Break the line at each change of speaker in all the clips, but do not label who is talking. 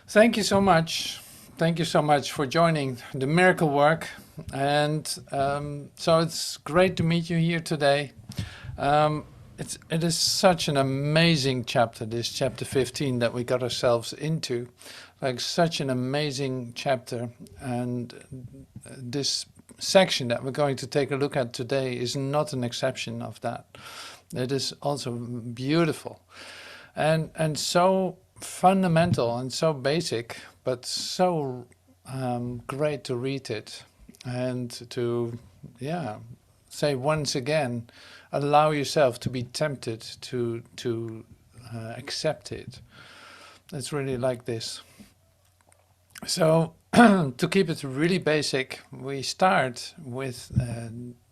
Thank you so much. Thank you so much for joining the miracle work. And so it's great to meet you here today. Um, it is such an amazing chapter, this chapter 15 that we got ourselves into. Like such an amazing chapter. And this section that we're going to take a look at today is not an exception of that. It is also beautiful and so fundamental and so basic, but so great to read it and to, yeah, say once again, allow yourself to be tempted to accept it. It's really like this. So to keep it really basic, we start with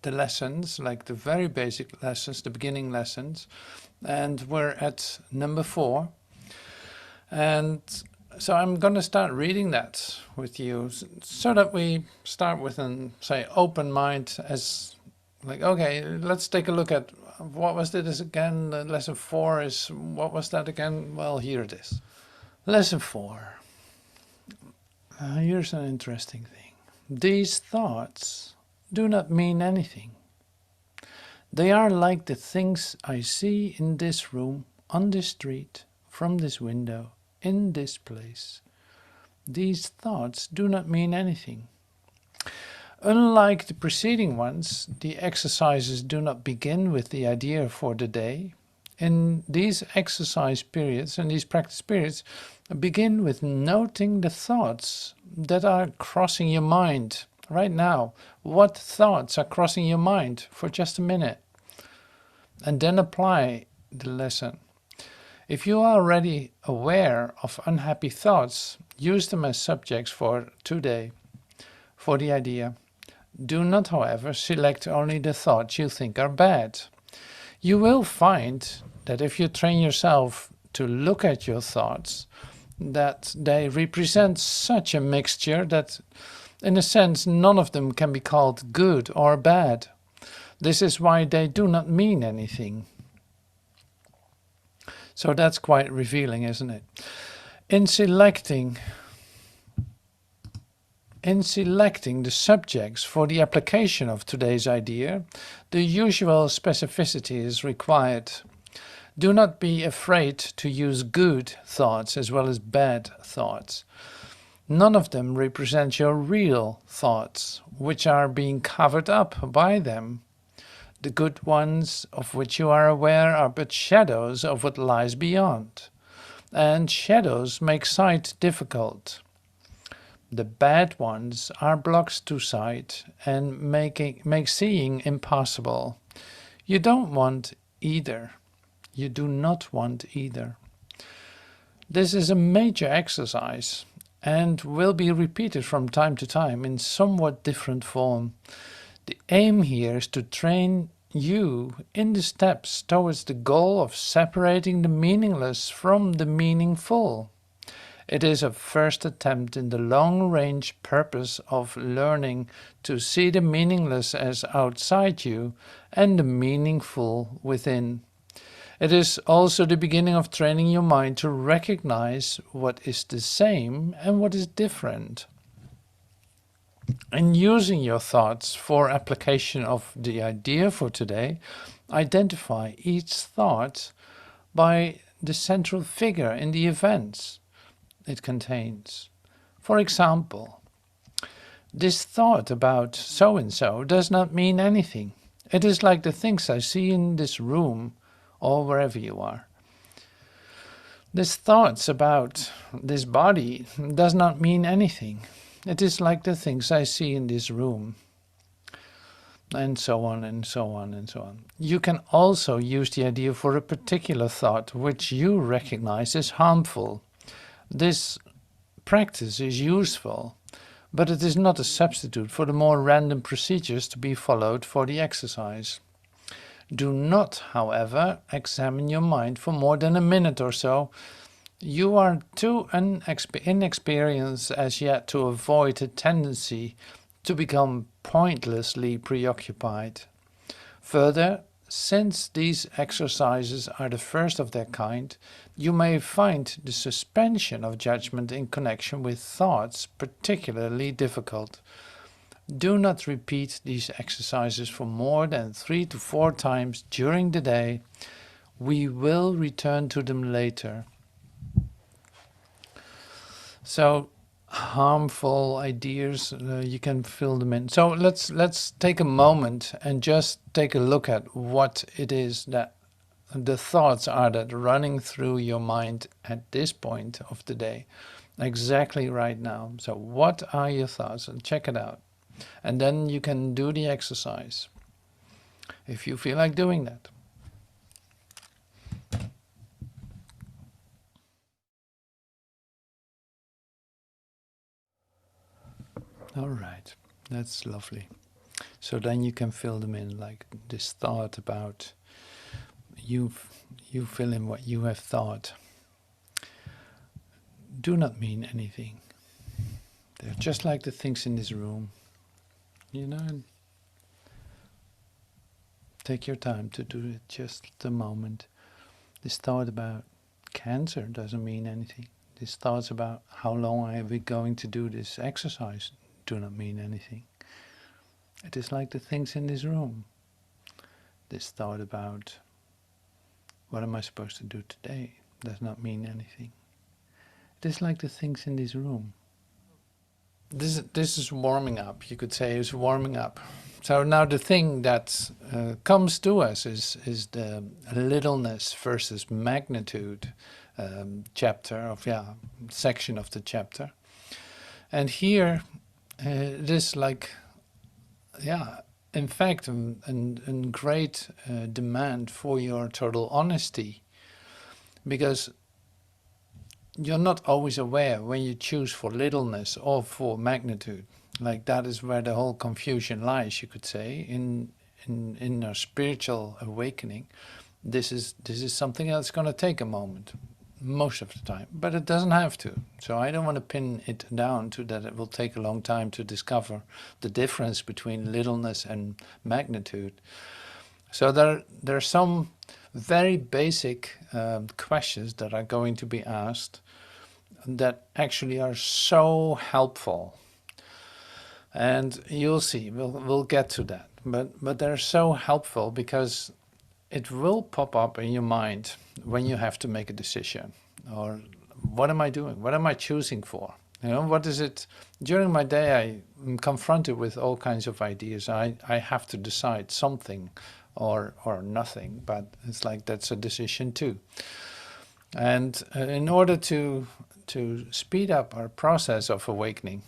the lessons, like the very basic lessons, the beginning lessons, and we're at number 4. And so I'm going to start reading that with you so that we start with an, say, open mind as like, okay, let's take a look at what was this again? Lesson 4 is, what was that again? Well, here it is. Lesson 4. Here's an interesting thing. These thoughts do not mean anything. They are like the things I see in this room, on this street, from this window, in this place. These thoughts do not mean anything. Unlike the preceding ones, the exercises do not begin with the idea for the day. In these exercise periods and these practice periods, begin with noting the thoughts that are crossing your mind right now. What thoughts are crossing your mind for just a minute? And then apply the lesson. If you are already aware of unhappy thoughts, use them as subjects for today, for the idea. Do not, however, select only the thoughts you think are bad. You will find that if you train yourself to look at your thoughts, that they represent such a mixture that, in a sense, none of them can be called good or bad. This is why they do not mean anything. So that's quite revealing, isn't it? In selecting the subjects for the application of today's idea, the usual specificity is required. Do not be afraid to use good thoughts as well as bad thoughts. None of them represent your real thoughts, which are being covered up by them. The good ones of which you are aware are but shadows of what lies beyond, and shadows make sight difficult. The bad ones are blocks to sight and make seeing impossible. You don't want either. You do not want either. This is a major exercise and will be repeated from time to time in somewhat different form. The aim here is to train you in the steps towards the goal of separating the meaningless from the meaningful. It is a first attempt in the long-range purpose of learning to see the meaningless as outside you and the meaningful within. It is also the beginning of training your mind to recognize what is the same and what is different. In using your thoughts for application of the idea for today, identify each thought by the central figure in the events it contains. For example, this thought about so-and-so does not mean anything. It is like the things I see in this room or wherever you are. This thoughts about this body does not mean anything. It is like the things I see in this room. And so on and so on and so on. You can also use the idea for a particular thought which you recognize as harmful. This practice is useful, but it is not a substitute for the more random procedures to be followed for the exercise. Do not, however, examine your mind for more than a minute or so. You are too inexperienced as yet to avoid a tendency to become pointlessly preoccupied. Further, since these exercises are the first of their kind, you may find the suspension of judgment in connection with thoughts particularly difficult. Do not repeat these exercises for more than 3 to 4 times during the day. We will return to them later. So, harmful ideas, you can fill them in. So let's take a moment and just take a look at what it is that the thoughts are that running through your mind at this point of the day, exactly right now. So what are your thoughts? And check it out. And then you can do the exercise if you feel like doing that. All right, that's lovely. So then you can fill them in, like this thought about you fill in what you have thought. Do not mean anything. They're just like the things in this room. You know, take your time to do it, just a moment. This thought about cancer doesn't mean anything. These thoughts about how long are we going to do this exercise do not mean anything. It is like the things in this room. This thought about what am I supposed to do today does not mean anything. It is like the things in this room. This is warming up. You could say it's warming up. So now the thing that comes to us is the littleness versus magnitude chapter of section of the chapter. And here it is like in fact a great demand for your total honesty, because you're not always aware when you choose for littleness or for magnitude. Like that is where the whole confusion lies, you could say, in our spiritual awakening. This is something that's going to take a moment, most of the time, but it doesn't have to. So I don't want to pin it down to that it will take a long time to discover the difference between littleness and magnitude. So there are some very basic questions that are going to be asked that actually are so helpful. And you'll see, we'll get to that. But they're so helpful because it will pop up in your mind when you have to make a decision. Or what am I doing? What am I choosing for? You know, what is it? During my day, I'm confronted with all kinds of ideas. I have to decide something or nothing, but it's like that's a decision too. And in order to speed up our process of awakening,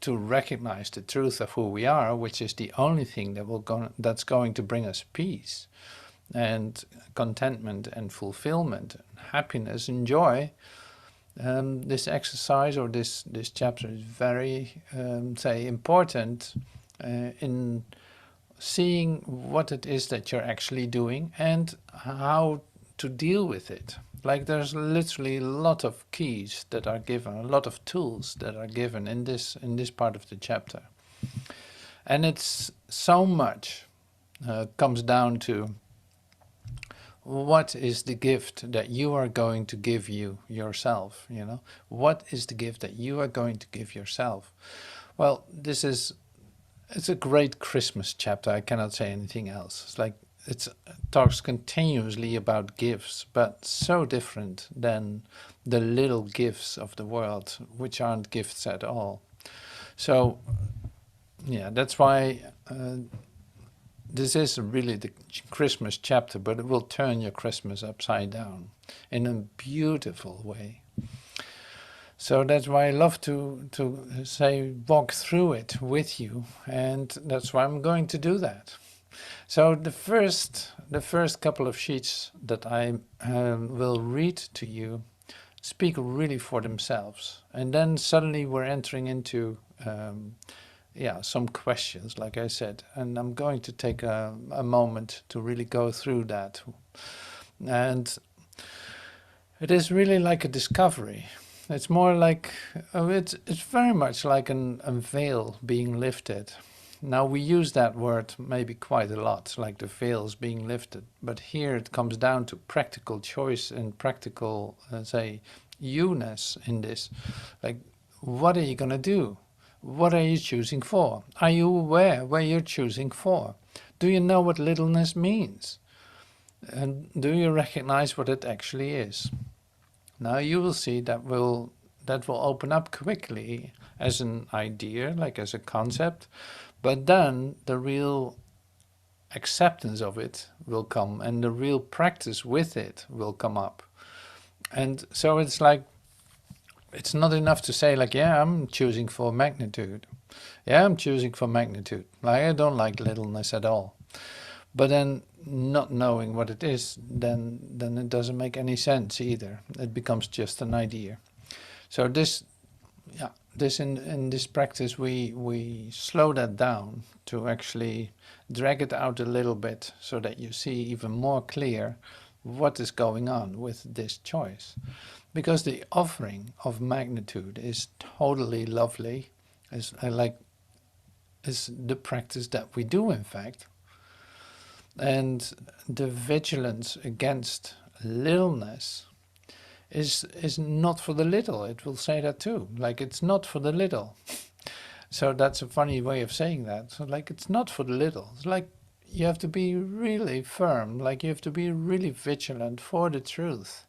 to recognize the truth of who we are, which is the only thing that's going to bring us peace and contentment and fulfillment, and happiness and joy, this exercise or this chapter is very, important in seeing what it is that you're actually doing and how to deal with it. Like there's literally a lot of keys that are given, a lot of tools that are given in this part of the chapter. And it's so much comes down to what is the gift that you are going to give yourself, you know? What is the gift that you are going to give yourself? Well, it's a great Christmas chapter. I cannot say anything else. It's like it talks continuously about gifts, but so different than the little gifts of the world, which aren't gifts at all. So, yeah, that's why this is really the Christmas chapter, but it will turn your Christmas upside down in a beautiful way. So that's why I love to say walk through it with you, and that's why I'm going to do that. So the first couple of sheets that I will read to you speak really for themselves, and then suddenly we're entering into some questions, like I said, and I'm going to take a moment to really go through that. And it is really like a discovery. It's more like, it's very much like a veil being lifted. Now we use that word maybe quite a lot, like the veils being lifted, but here it comes down to practical choice and practical, say, you-ness in this. Like, what are you going to do? What are you choosing for? Are you aware where you're choosing for? Do you know what littleness means? And do you recognize what it actually is? Now you will see that will open up quickly as an idea, like as a concept, but then the real acceptance of it will come and the real practice with it will come up. And so it's like, it's not enough to say like, yeah, I'm choosing for magnitude. Yeah, I'm choosing for magnitude. Like, I don't like littleness at all. But then not knowing what it is, then it doesn't make any sense either. It becomes just an idea. So this, yeah, this in this practice we slow that down to actually drag it out a little bit so that you see even more clear what is going on with this choice. Because the offering of magnitude is totally lovely. Is the practice that we do, in fact. And the vigilance against littleness is not for the little. It will say that too. Like, it's not for the little. So that's a funny way of saying that. So like, it's not for the little. It's like you have to be really firm. Like, you have to be really vigilant for the truth.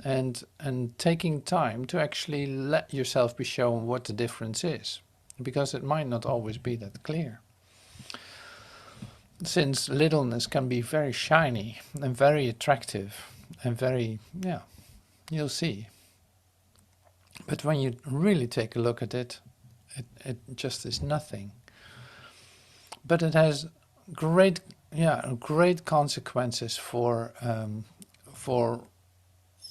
And taking time to actually let yourself be shown what the difference is. Because it might not always be that clear. Since littleness can be very shiny and very attractive and very, yeah, you'll see. But when you really take a look at it, it just is nothing. But it has great consequences for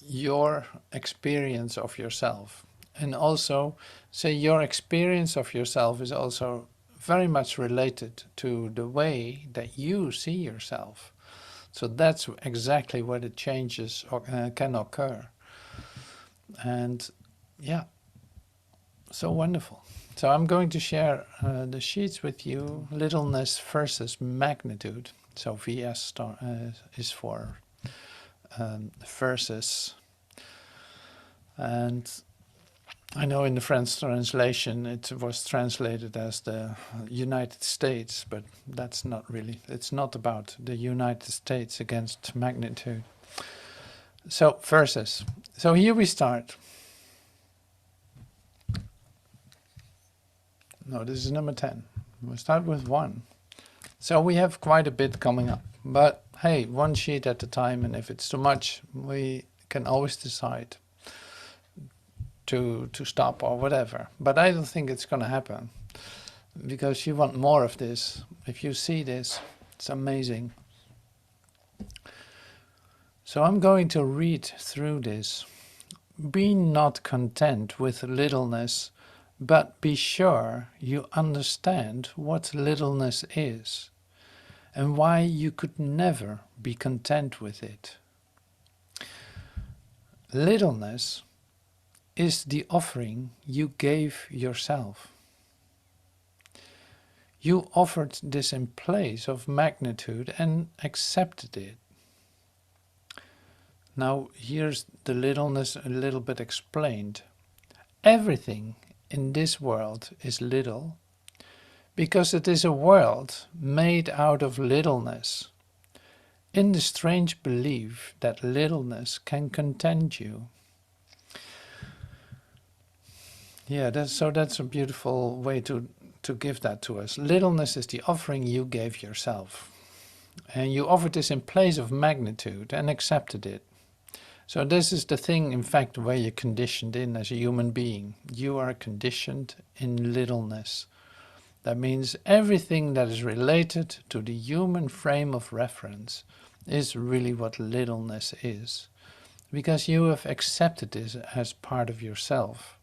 your experience of yourself. And also, say, your experience of yourself is also very much related to the way that you see yourself. So that's exactly where the changes can occur. And yeah, so wonderful. So I'm going to share the sheets with you, littleness versus magnitude. So VS is for versus. And I know in the French translation it was translated as the United States, but that's not really, it's not about the United States against magnitude. So versus. So here we start. No, this is number 10. We'll start with 1. So we have quite a bit coming up, but hey, one sheet at a time, and if it's too much, we can always decide to stop or whatever. But I don't think it's going to happen, because you want more of this. If you see this, it's amazing. So I'm going to read through this. Be not content with littleness, but be sure you understand what littleness is, and why you could never be content with it. Littleness is the offering you gave yourself. You offered this in place of magnitude and accepted it. Now here's the littleness a little bit explained. Everything in this world is little, because it is a world made out of littleness, in the strange belief that littleness can content you. Yeah, that's a beautiful way to give that to us. Littleness is the offering you gave yourself. And you offered this in place of magnitude and accepted it. So this is the thing, in fact, where you're conditioned in as a human being. You are conditioned in littleness. That means everything that is related to the human frame of reference is really what littleness is. Because you have accepted this as part of yourself,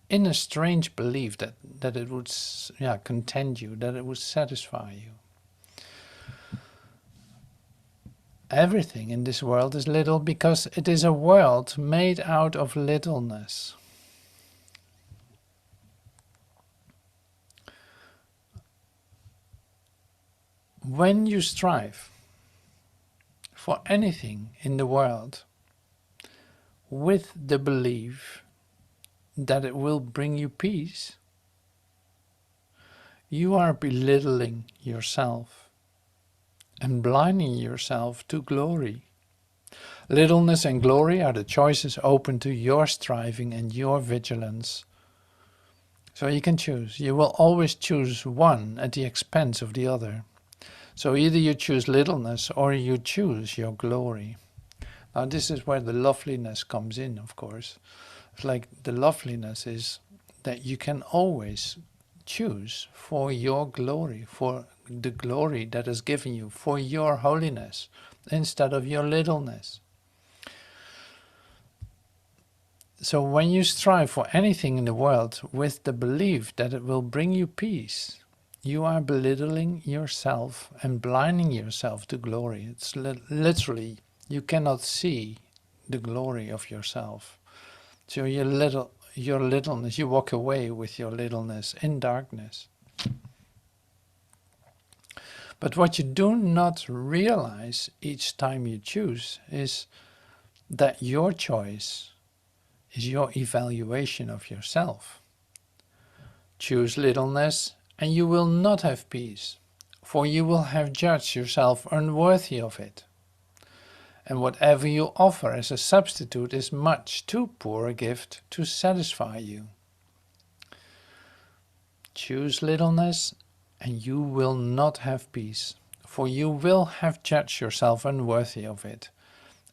in a strange belief that it would content you, that it would satisfy you. Everything in this world is little, because it is a world made out of littleness. when you strive for anything in the world with the belief that it will bring you peace, you are belittling yourself and blinding yourself to glory. Littleness and glory are the choices open to your striving and your vigilance. So you can choose. You will always choose one at the expense of the other. So either you choose littleness or you choose your glory. Now this is where the loveliness comes in, of course. It's like the loveliness is that you can always choose for your glory, for the glory that is given you, for your holiness, instead of your littleness. So when you strive for anything in the world with the belief that it will bring you peace, you are belittling yourself and blinding yourself to glory. It's literally, you cannot see the glory of yourself. So your littleness, you walk away with your littleness in darkness. But what you do not realize each time you choose is that your choice is your evaluation of yourself. Choose littleness and you will not have peace, for you will have judged yourself unworthy of it. And whatever you offer as a substitute is much too poor a gift to satisfy you. Choose littleness and you will not have peace, for you will have judged yourself unworthy of it.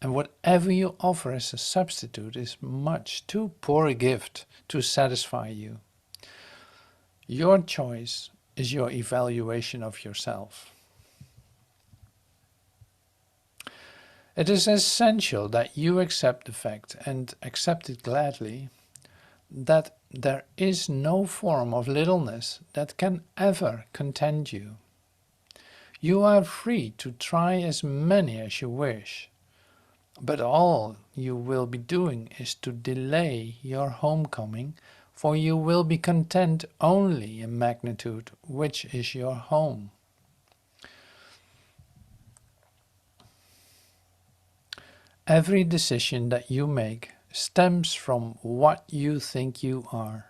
And whatever you offer as a substitute is much too poor a gift to satisfy you. Your choice is your evaluation of yourself. It is essential that you accept the fact, and accept it gladly, that there is no form of littleness that can ever content you. You are free to try as many as you wish. But all you will be doing is to delay your homecoming, for you will be content only in magnitude, which is your home. Every decision that you make stems from what you think you are,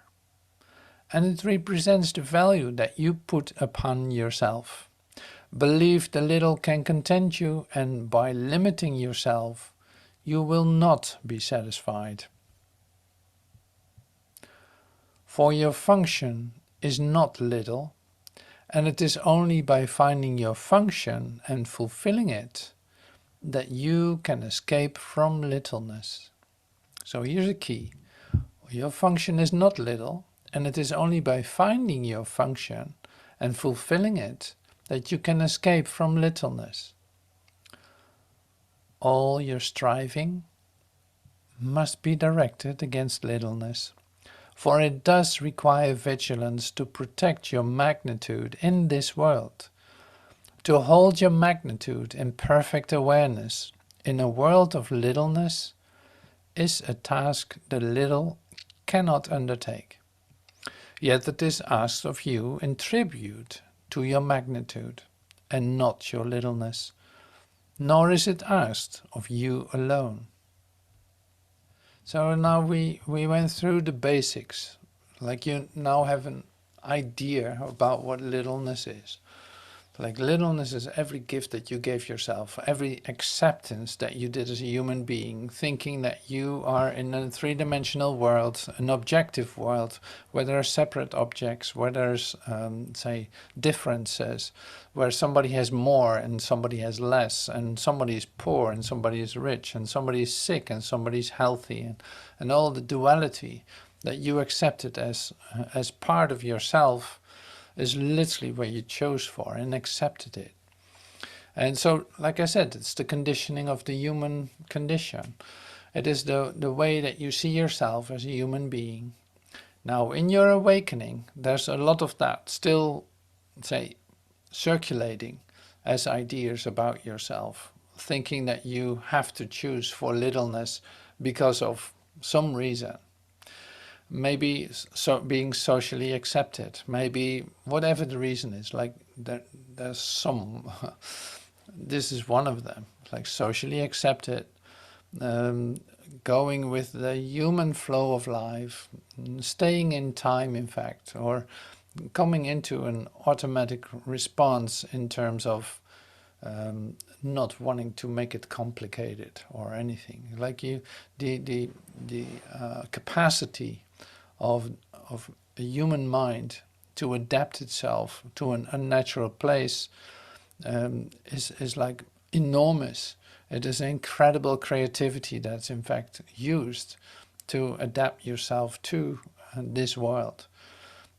and it represents the value that you put upon yourself. Believe the little can content you, and by limiting yourself, you will not be satisfied. For your function is not little, and it is only by finding your function and fulfilling it that you can escape from littleness. So here's a key. Your function is not little, and it is only by finding your function and fulfilling it that you can escape from littleness. All your striving must be directed against littleness, for it does require vigilance to protect your magnitude in this world. To hold your magnitude in perfect awareness in a world of littleness is a task the little cannot undertake. Yet it is asked of you in tribute to your magnitude and not your littleness, nor is it asked of you alone. So now we went through the basics, like you now have an idea about what littleness is. Like littleness is every gift that you gave yourself, every acceptance that you did as a human being, thinking that you are in a three-dimensional world, an objective world, where there are separate objects, where there's, say, differences, where somebody has more and somebody has less, and somebody is poor and somebody is rich, and somebody is sick and somebody is healthy, and all the duality that you accepted as part of yourself is literally where you chose for and accepted it. And so, like I said, it's the conditioning of the human condition. It is the way that you see yourself as a human being. Now, in your awakening, there's a lot of that still, say, circulating as ideas about yourself, thinking that you have to choose for littleness because of some reason. maybe so being socially accepted, maybe whatever the reason is, like there's some, this is one of them, like socially accepted, going with the human flow of life, staying in time, in fact, or coming into an automatic response in terms of not wanting to make it complicated or anything. Like the capacity of a human mind to adapt itself to an unnatural place is like enormous. It is incredible creativity that's in fact used to adapt yourself to this world.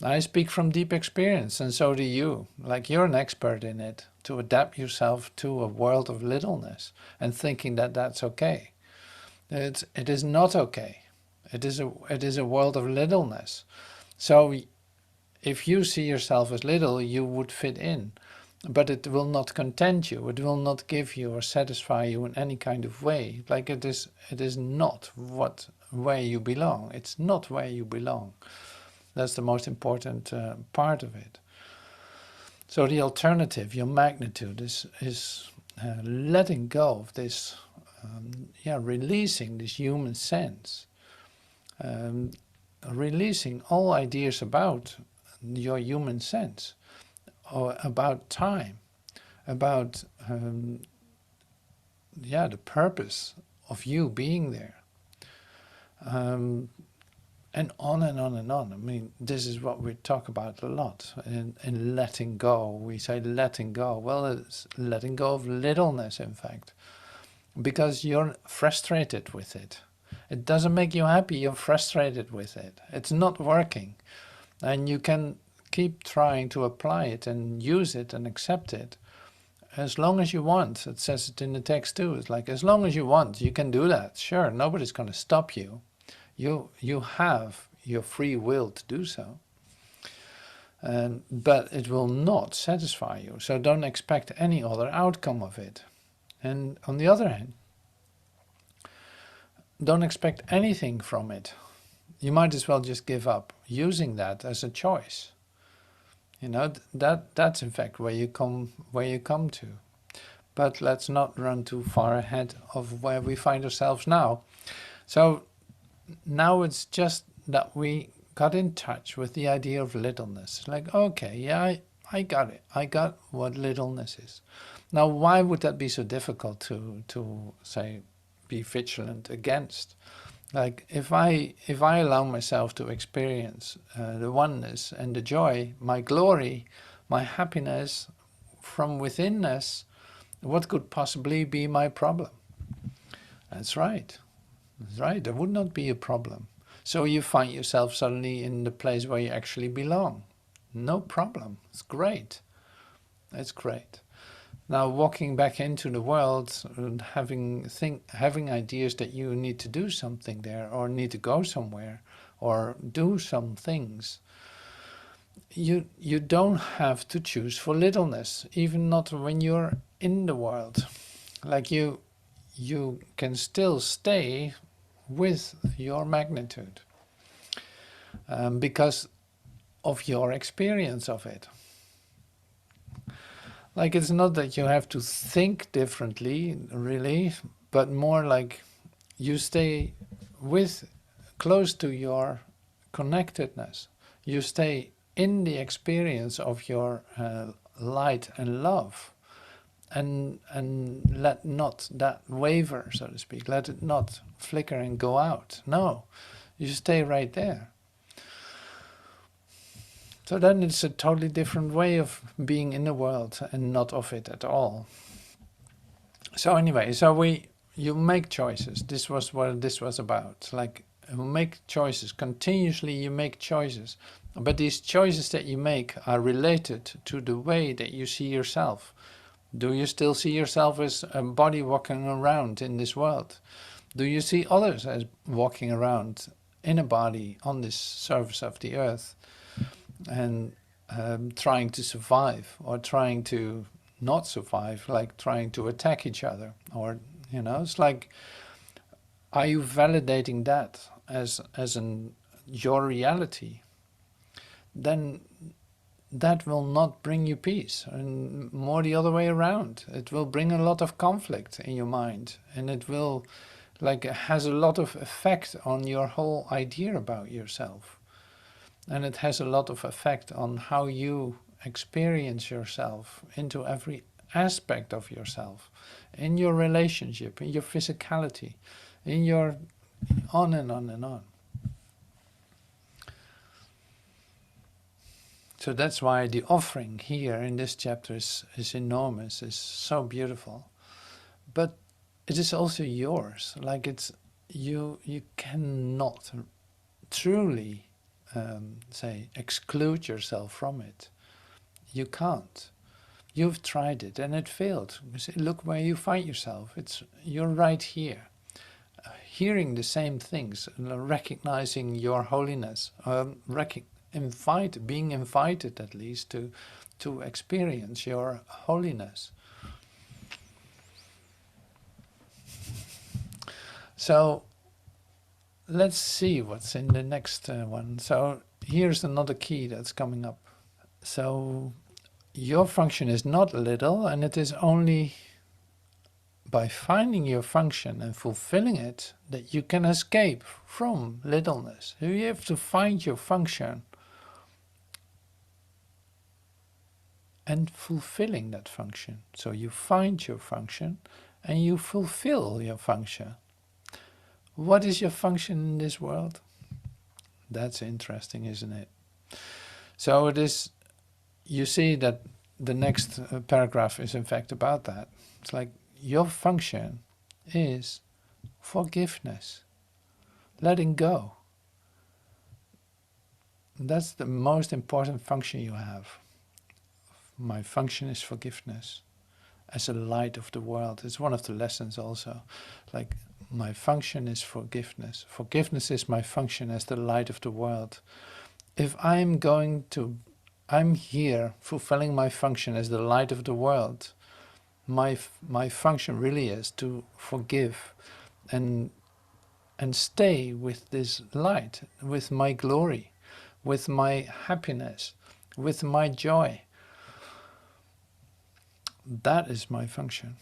I speak from deep experience, and so do you. Like, you're an expert in it, to adapt yourself to a world of littleness and thinking that that's okay. It is not okay. It is a world of littleness. So if you see yourself as little, you would fit in. But it will not content you. It will not give you or satisfy you in any kind of way. Like, it is not where you belong. It's not where you belong. That's the most important part of it. So the alternative, your magnitude, is letting go of this, releasing this human sense, releasing all ideas about your human sense, or about time, about the purpose of you being there. And on and on and on. I mean, this is what we talk about a lot in letting go. We say letting go. Well, it's letting go of littleness, in fact, because you're frustrated with it. It doesn't make you happy. You're frustrated with it. It's not working. And you can keep trying to apply it and use it and accept it as long as you want. It says it in the text too. It's like, as long as you want, you can do that. Sure, nobody's going to stop you. You have your free will to do so, but it will not satisfy you. So don't expect any other outcome of it. And on the other hand, don't expect anything from it. You might as well just give up using that as a choice. You know, that's in fact where you come to. But let's not run too far ahead of where we find ourselves now. So now it's just that we got in touch with the idea of littleness. Like, okay, yeah, I got it. I got what littleness is. Now, why would that be so difficult to say, be vigilant against? Like, if I allow myself to experience the oneness and the joy, my glory, my happiness from withinness, what could possibly be my problem? That's right. That's right. There would not be a problem. So you find yourself suddenly in the place where you actually belong. No problem. It's great. It's great. Now, walking back into the world and having ideas that you need to do something there, or need to go somewhere, or do some things, you don't have to choose for littleness, even not when you're in the world. Like, you can still stay with your magnitude because of your experience of it. Like, it's not that you have to think differently, really, but more like you stay close to your connectedness. You stay in the experience of your light and love, and let not that waver, so to speak. Let it not flicker and go out. No, you stay right there. So then it's a totally different way of being in the world and not of it at all. So anyway, you make choices. This was what this was about. Like, you make choices. Continuously you make choices. But these choices that you make are related to the way that you see yourself. Do you still see yourself as a body walking around in this world? Do you see others as walking around in a body on this surface of the earth and trying to survive, or trying to not survive, like trying to attack each other? Or, it's like, are you validating that as a your reality, then that will not bring you peace, and more the other way around. It will bring a lot of conflict in your mind, and it will, like, has a lot of effect on your whole idea about yourself. And it has a lot of effect on how you experience yourself into every aspect of yourself, in your relationship, in your physicality, in your on and on and on. So that's why the offering here in this chapter is enormous, is so beautiful. But it is also yours. Like, it's you cannot truly say exclude yourself from it. You can't. You've tried it and it failed. You say, look where you find yourself. You're right here, hearing the same things, recognizing your holiness, being invited at least to experience your holiness. So let's see what's in the next one. So here's another key that's coming up. So your function is not little, and it is only by finding your function and fulfilling it that you can escape from littleness. So you have to find your function and fulfilling that function. So you find your function and you fulfill your function. What is your function in this world? That's interesting, isn't it? So it is, you see that the next paragraph is in fact about that. It's like, your function is forgiveness, letting go. That's the most important function you have. My function is forgiveness as a light of the world. It's one of the lessons also. Like, my function is forgiveness. Forgiveness is my function as the light of the world. If I'm here fulfilling my function as the light of the world, my function really is to forgive and stay with this light, with my glory, with my happiness, with my joy. That is my function.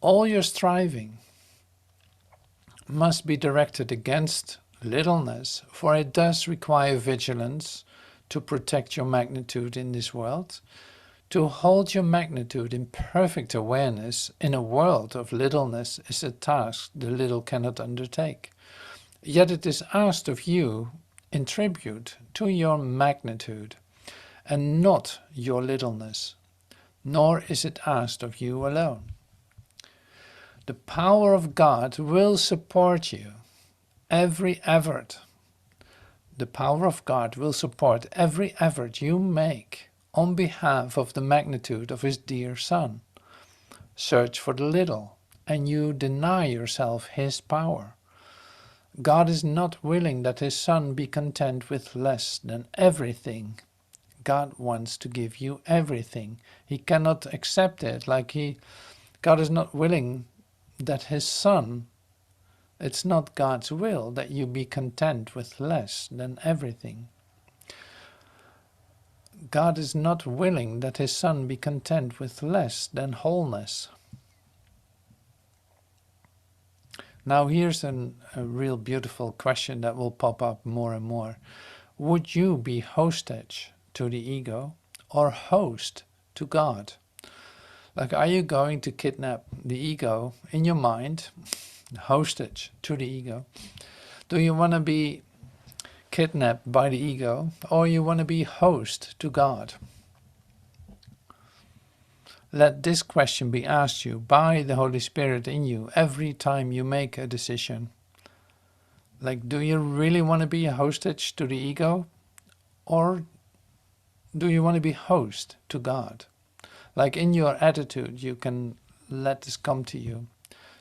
All your striving must be directed against littleness, for it does require vigilance to protect your magnitude in this world. To hold your magnitude in perfect awareness in a world of littleness is a task the little cannot undertake. Yet it is asked of you in tribute to your magnitude, and not your littleness. Nor is it asked of you alone. The power of God will support you, every effort. The power of God will support every effort you make on behalf of the magnitude of His dear Son. Search for the little, and you deny yourself His power. God is not willing that His Son be content with less than everything. God wants to give you everything. He cannot accept it. God is not willing that His Son, it's not God's will that you be content with less than everything. God is not willing that His Son be content with less than wholeness. Now here's a real beautiful question that will pop up more and more. Would you be hostage to the ego or host to God? Like, are you going to kidnap the ego in your mind, hostage to the ego? Do you want to be kidnapped by the ego, or you want to be host to God? Let this question be asked you by the Holy Spirit in you every time you make a decision. Like, do you really want to be a hostage to the ego, or do you want to be host to God? Like, in your attitude, you can let this come to you.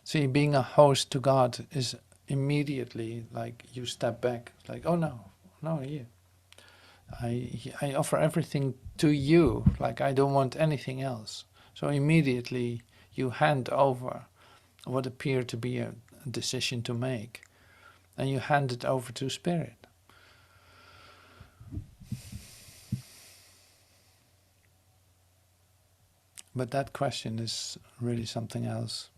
See, being a host to God is immediately like you step back, like, oh no, you. I offer everything to you, like I don't want anything else. So immediately you hand over what appeared to be a decision to make, and you hand it over to Spirit. But that question is really something else.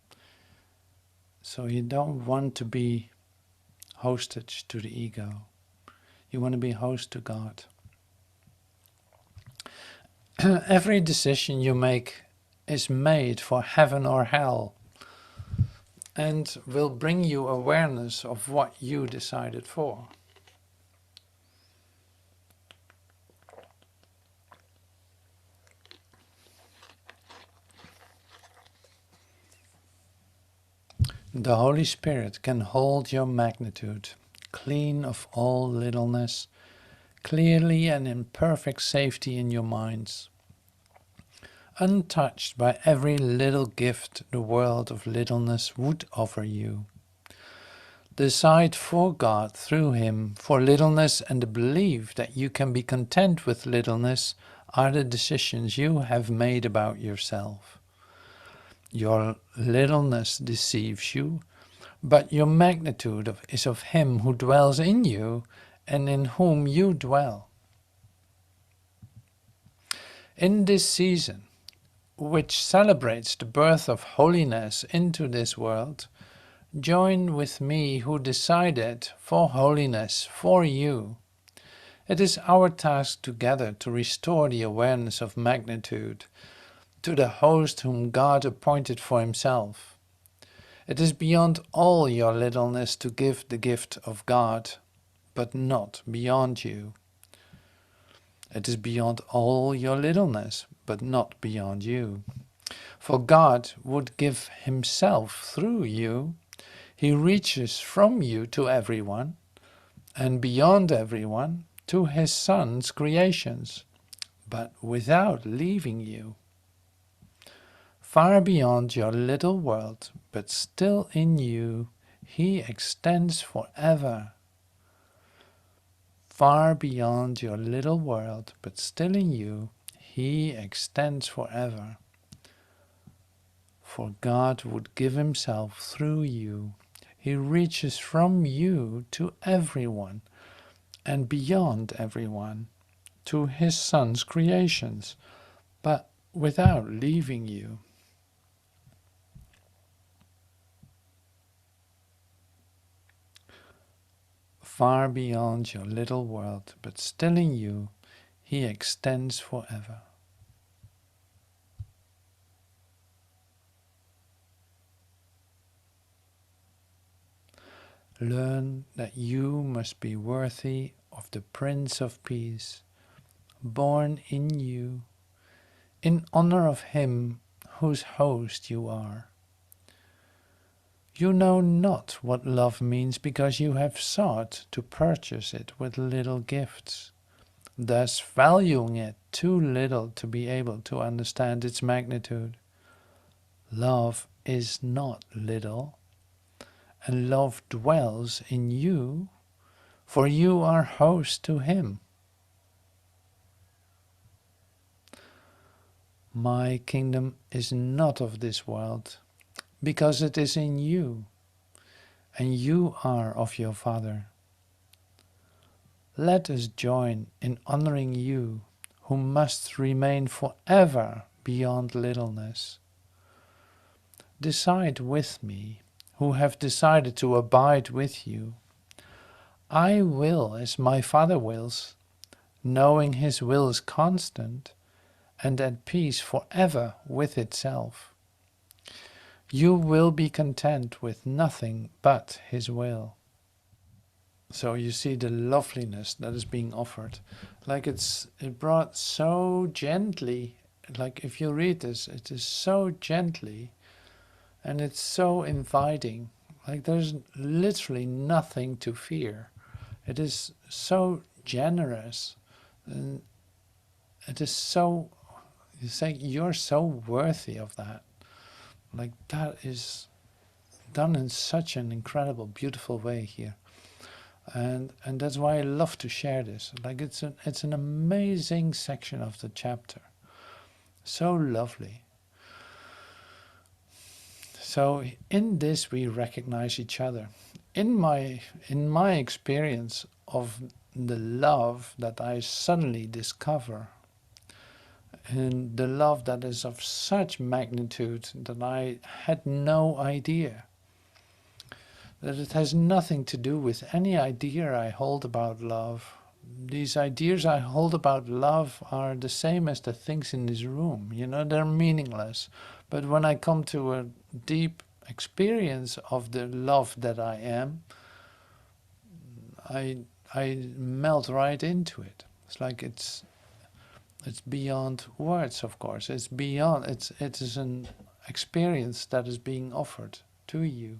So you don't want to be hostage to the ego. You want to be host to God. Every decision you make is made for heaven or hell and will bring you awareness of what you decided for. The Holy Spirit can hold your magnitude, clean of all littleness, clearly and in perfect safety in your minds, untouched by every little gift the world of littleness would offer you. Decide for God through Him, for littleness and the belief that you can be content with littleness are the decisions you have made about yourself. Your littleness deceives you, but your magnitude is of Him who dwells in you and in whom you dwell. In this season, which celebrates the birth of holiness into this world, join with me who decided for holiness for you. It is our task together to restore the awareness of magnitude to the host whom God appointed for Himself. It is beyond all your littleness to give the gift of God, but not beyond you. It is beyond all your littleness, but not beyond you. For God would give Himself through you. He reaches from you to everyone, and beyond everyone to His Son's creations, but without leaving you. Far beyond your little world, but still in you, He extends forever. Far beyond your little world, but still in you, He extends forever. For God would give Himself through you. He reaches from you to everyone, and beyond everyone, to His Son's creations, but without leaving you. Far beyond your little world, but still in you, He extends forever. Learn that you must be worthy of the Prince of Peace, born in you, in honor of Him whose host you are. You know not what love means because you have sought to purchase it with little gifts, thus valuing it too little to be able to understand its magnitude. Love is not little, and love dwells in you, for you are host to Him. My kingdom is not of this world, because it is in you, and you are of your Father. Let us join in honoring you, who must remain forever beyond littleness. Decide with me, who have decided to abide with you. I will as my Father wills, knowing His will is constant and at peace forever with itself. You will be content with nothing but His will. So you see the loveliness that is being offered. Like it brought so gently, like if you read this, it is so gently and it's so inviting. Like there's literally nothing to fear. It is so generous and it is so, you say you're so worthy of that. Like that is done in such an incredible, beautiful way here. And that's why I love to share this. Like it's an amazing section of the chapter. So lovely. So in this we recognize each other. In my experience of the love that I suddenly discover, and the love that is of such magnitude that I had no idea. That it has nothing to do with any idea I hold about love. These ideas I hold about love are the same as the things in this room. You know, they're meaningless. But when I come to a deep experience of the love that I am, I melt right into it. It's like it's beyond words, of course. It's beyond. It is an experience that is being offered to you.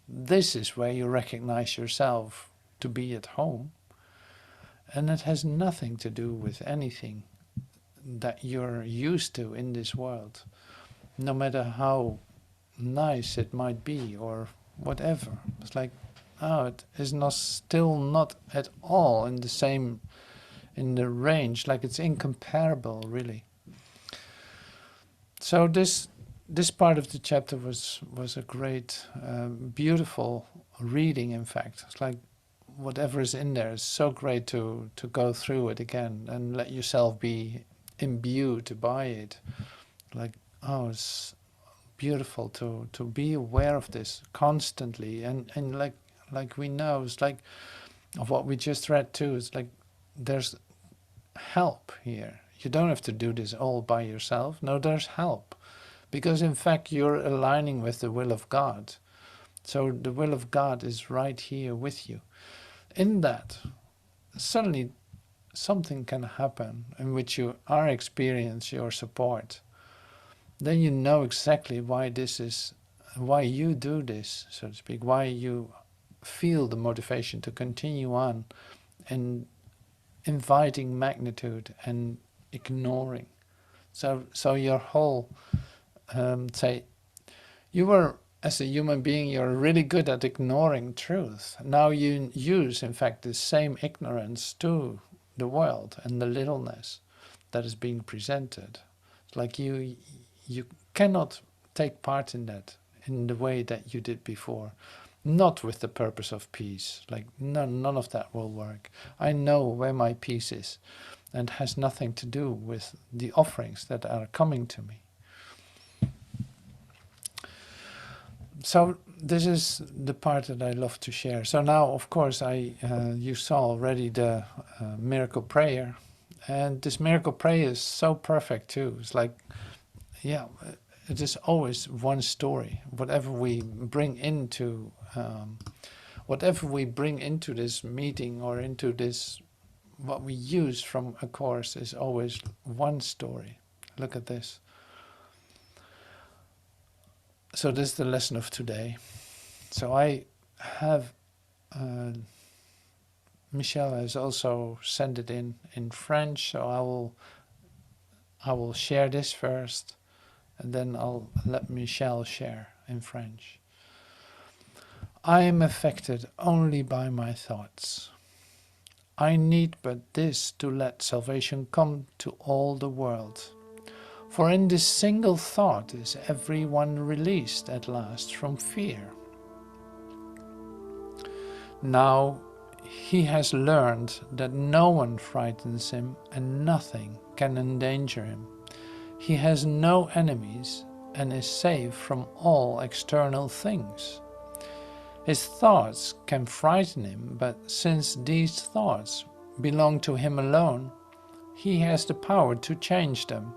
This is where you recognize yourself to be at home, and it has nothing to do with anything that you're used to in this world, no matter how nice it might be or whatever. It's like, oh, it is not still not at all in the same in the range, like it's incomparable, really. So this part of the chapter was a great, beautiful reading. In fact, it's like whatever is in there is so great to go through it again and let yourself be imbued by it. Like, oh, it's beautiful to be aware of this constantly, and like we know, it's like of what we just read too. It's like there's help here. You don't have to do this all by yourself. No, there's help. Because in fact you're aligning with the will of God. So the will of God is right here with you. In that, suddenly something can happen in which you are experience your support. Then you know exactly why this is, why you do this, so to speak, why you feel the motivation to continue on and inviting magnitude and ignoring. So your whole, say, you were, as a human being, you're really good at ignoring truth. Now you use, in fact, the same ignorance to the world and the littleness that is being presented. It's like you cannot take part in that in the way that you did before. Not with the purpose of peace. Like none of that will work. I know where my peace is, and has nothing to do with the offerings that are coming to me. So this is the part that I love to share. So now, of course, you saw already the miracle prayer, and this miracle prayer is so perfect too. It's like, yeah, it is always one story. Whatever we bring into this meeting or into this, what we use from a course is always one story. Look at this. So this is the lesson of today. So I have, Michelle has also sent it in French, so I will share this first, and then I'll let Michelle share in French. I am affected only by my thoughts. I need but this to let salvation come to all the world. For in this single thought is everyone released at last from fear. Now he has learned that no one frightens him and nothing can endanger him. He has no enemies and is safe from all external things. His thoughts can frighten him, but since these thoughts belong to him alone, he has the power to change them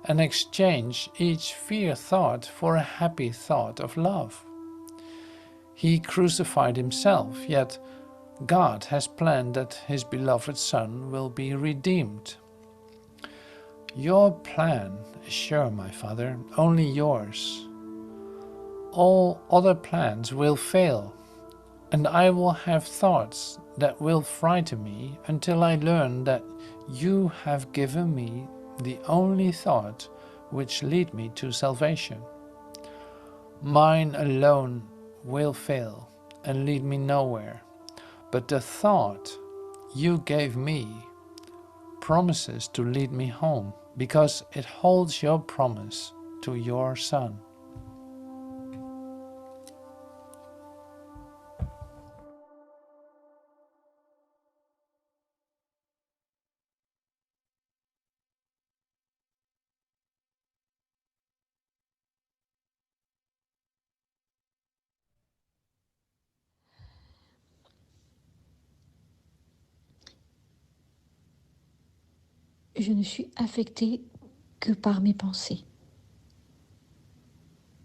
and exchange each fear thought for a happy thought of love. He crucified himself, yet God has planned that his beloved Son will be redeemed. Your plan is sure, my Father, only yours. All other plans will fail, and I will have thoughts that will frighten me until I learn that you have given me the only thought which lead me to salvation. Mine alone will fail and lead me nowhere, but the thought you gave me promises to lead me home, because it holds your promise to your Son.
je ne suis affectée que par mes pensées.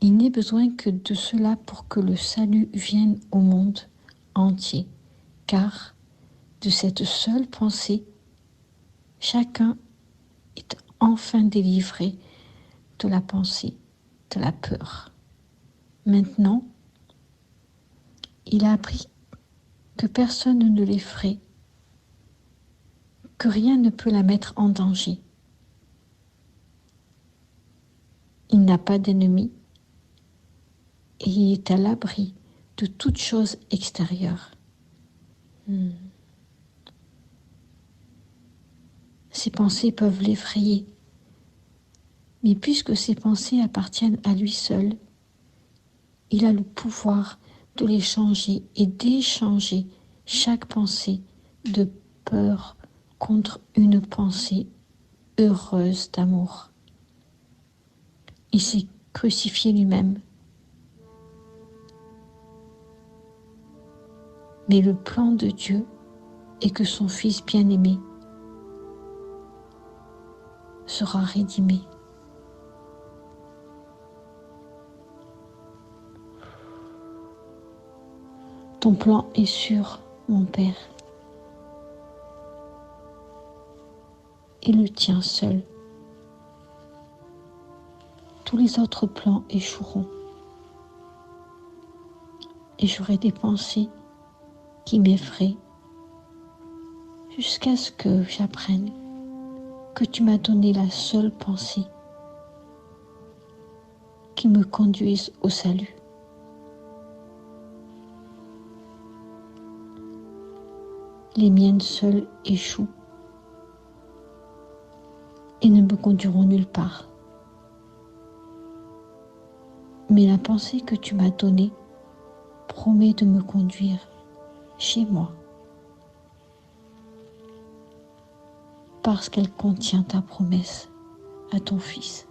Il n'est besoin que de cela pour que le salut vienne au monde entier, car de cette seule pensée, chacun est enfin délivré de la pensée, de la peur. Maintenant, il a appris que personne ne l'effraie, que rien ne peut la mettre en danger. Il n'a pas d'ennemi et il est à l'abri de toute chose extérieure. Ses pensées peuvent l'effrayer, mais puisque ses pensées appartiennent à lui seul, il a le pouvoir de les changer et d'échanger chaque pensée de peur contre une pensée heureuse d'amour. Il s'est crucifié lui-même. Mais le plan de Dieu est que son Fils bien-aimé sera rédimé. Ton plan est sûr, mon Père, et le tien seul. Tous les autres plans échoueront. Et j'aurai des pensées qui m'effraient jusqu'à ce que j'apprenne que tu m'as donné la seule pensée qui me conduise au salut. Les miennes seules échouent et ne me conduiront nulle part. Mais la pensée que tu m'as donnée promet de me conduire chez moi, parce qu'elle contient ta promesse à ton Fils.